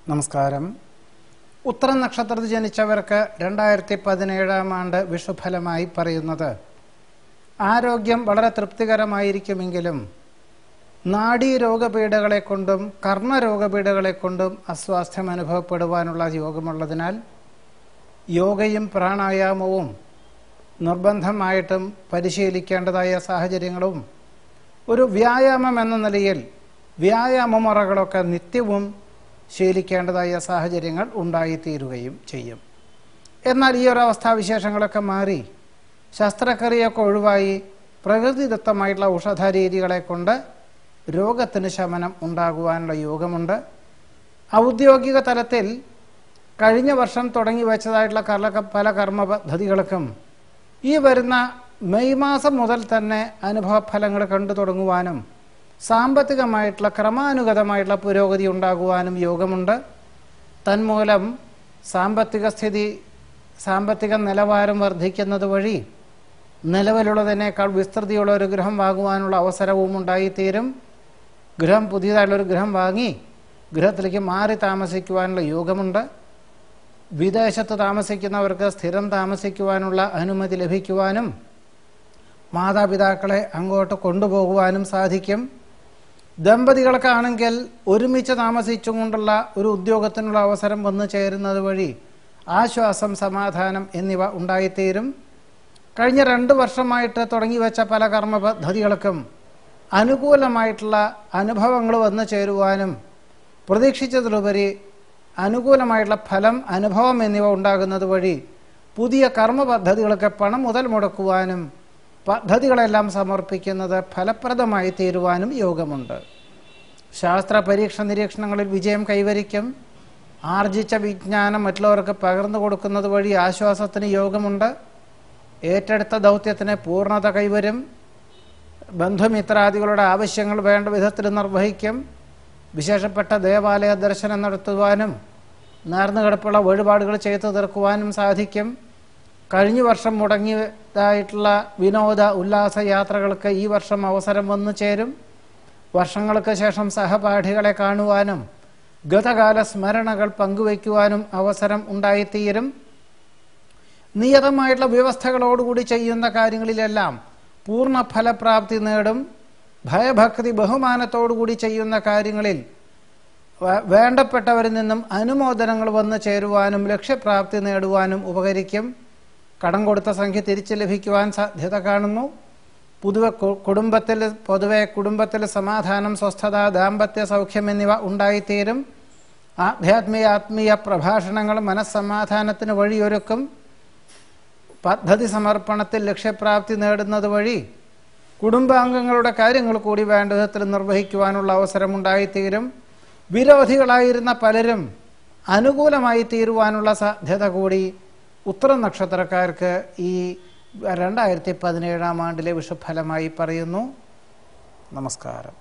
നമസ്കാരം. ഉത്തരം നക്ഷത്രത്തിൽ ജനിച്ചവർക്ക് 2017 ആണ്ട് വിഷുഫലമായി പറയുന്നത് ആരോഗ്യം വളരെ തൃപ്തികരമായിരിക്കുമെങ്കിലും നാഡീരോഗപീഠകളെ കൊണ്ടും കർമ്മരോഗപീഠകളെ കൊണ്ടും അസ്വാസ്ഥ്യം അനുഭവപ്പെടുവാനുള്ള യോഗമുള്ളതിനാൽ യോഗയും പ്രാണായാമവും നിർബന്ധമായിട്ടും പരിശീലിക്കേണ്ടതായ സാഹചര്യങ്ങളും ഒരു വ്യായാമം എന്ന നിലയിൽ വ്യായാമമുറകളൊക്കെ നിത്യവും ശീലിക്കേണ്ടതായ സാഹചര്യങ്ങൾ ഉണ്ടായിത്തീരുകയും ചെയ്യും. എന്നാൽ ഈ ഒരു അവസ്ഥാവിശേഷങ്ങളൊക്കെ മാറി ശസ്ത്രക്രിയയൊക്കെ ഒഴിവായി പ്രകൃതിദത്തമായിട്ടുള്ള ഔഷധരീതികളെ കൊണ്ട് രോഗത്തിന് ശമനം ഉണ്ടാകുവാനുള്ള യോഗമുണ്ട്. ഔദ്യോഗിക തലത്തിൽ കഴിഞ്ഞ വർഷം തുടങ്ങി വെച്ചതായിട്ടുള്ള പല കർമ്മ പദ്ധതികൾക്കും ഈ വരുന്ന മെയ് മാസം മുതൽ തന്നെ അനുഭവഫലങ്ങൾ കണ്ടു തുടങ്ങുവാനും സാമ്പത്തികമായിട്ടുള്ള ക്രമാനുഗതമായിട്ടുള്ള പുരോഗതി ഉണ്ടാകുവാനും യോഗമുണ്ട്. തന്മൂലം സാമ്പത്തിക നിലവാരം വർദ്ധിക്കുന്നത് വഴി നിലവിലുള്ളതിനേക്കാൾ വിസ്തൃതിയുള്ള ഒരു ഗൃഹം വാങ്ങുവാനുള്ള അവസരവും ഉണ്ടായിത്തീരും. പുതിയതായിട്ടുള്ളൊരു ഗൃഹം വാങ്ങി ഗൃഹത്തിലേക്ക് മാറി താമസിക്കുവാനുള്ള യോഗമുണ്ട്. വിദേശത്ത് താമസിക്കുന്നവർക്ക് സ്ഥിരം താമസിക്കുവാനുള്ള അനുമതി ലഭിക്കുവാനും മാതാപിതാക്കളെ അങ്ങോട്ട് കൊണ്ടുപോകുവാനും സാധിക്കും. ദമ്പതികൾക്കാണെങ്കിൽ ഒരുമിച്ച് താമസിച്ചും കൊണ്ടുള്ള ഒരു ഉദ്യോഗത്തിനുള്ള അവസരം വന്നു ചേരുന്നത് വഴി ആശ്വാസം, സമാധാനം എന്നിവ ഉണ്ടായിത്തീരും. കഴിഞ്ഞ 2 വർഷമായിട്ട് തുടങ്ങി വെച്ച പല കർമ്മ പദ്ധതികൾക്കും അനുകൂലമായിട്ടുള്ള അനുഭവങ്ങൾ വന്നു ചേരുവാനും പ്രതീക്ഷിച്ചതിലുപരി അനുകൂലമായിട്ടുള്ള ഫലം, അനുഭവം എന്നിവ ഉണ്ടാകുന്നത് വഴി പുതിയ കർമ്മ പദ്ധതികൾക്ക് പണം മുതൽ മുടക്കുവാനും പദ്ധതികളെല്ലാം സമർപ്പിക്കുന്നത് ഫലപ്രദമായി തീരുവാനും യോഗമുണ്ട്. ശാസ്ത്ര പരീക്ഷ നിരീക്ഷണങ്ങളിൽ വിജയം കൈവരിക്കും. ആർജിച്ച വിജ്ഞാനം മറ്റുള്ളവർക്ക് പകർന്നു കൊടുക്കുന്നത് വഴി ആശ്വാസത്തിന് യോഗമുണ്ട്. ഏറ്റെടുത്ത ദൗത്യത്തിന് പൂർണ്ണത കൈവരും. ബന്ധുമിത്രാദികളുടെ ആവശ്യങ്ങൾ വേണ്ട വിധത്തിൽ നിർവഹിക്കും. വിശേഷപ്പെട്ട ദേവാലയ ദർശനം നടത്തുവാനും നേർന്നുകിടപ്പുള്ള വഴിപാടുകൾ ചെയ്തു തീർക്കുവാനും സാധിക്കും. കഴിഞ്ഞ വർഷം മുടങ്ങിയതായിട്ടുള്ള വിനോദ ഉല്ലാസ യാത്രകൾക്ക് ഈ വർഷം അവസരം വന്നു ചേരും. വർഷങ്ങൾക്ക് ശേഷം സഹപാഠികളെ കാണുവാനും ഗതകാല സ്മരണകൾ പങ്കുവയ്ക്കുവാനും അവസരം ഉണ്ടായിത്തീരും. നിയതമായിട്ടുള്ള വ്യവസ്ഥകളോടുകൂടി ചെയ്യുന്ന കാര്യങ്ങളിലെല്ലാം പൂർണ്ണ ഫലപ്രാപ്തി നേടും. ഭയഭക്തി ബഹുമാനത്തോടുകൂടി ചെയ്യുന്ന കാര്യങ്ങളിൽ വേണ്ടപ്പെട്ടവരിൽ നിന്നും അനുമോദനങ്ങൾ വന്നു ചേരുവാനും ലക്ഷ്യപ്രാപ്തി നേടുവാനും ഉപകരിക്കും. കടം കൊടുത്ത സംഖ്യ തിരിച്ചു ലഭിക്കുവാൻ സാധ്യത കാണുന്നു. പൊതുവെ കുടുംബത്തിൽ സമാധാനം, സ്വസ്ഥത, ദാമ്പത്യ സൗഖ്യം എന്നിവ ഉണ്ടായിത്തീരും. ആത്മീയ പ്രഭാഷണങ്ങൾ മനസ്സമാധാനത്തിന് വഴിയൊരുക്കും. പദ്ധതി സമർപ്പണത്തിൽ ലക്ഷ്യപ്രാപ്തി നേടുന്നത് വഴി കുടുംബാംഗങ്ങളുടെ കാര്യങ്ങൾ കൂടി വേണ്ട വിധത്തിൽ നിർവഹിക്കുവാനുള്ള അവസരം ഉണ്ടായിത്തീരും. വിരോധികളായിരുന്ന പലരും അനുകൂലമായി തീരുവാനുള്ള സാധ്യത കൂടി ഉത്തരം നക്ഷത്രക്കാർക്ക് ഈ 2017 ആണ്ടിലെ വിഷുഫലമായി പറയുന്നു. നമസ്കാരം.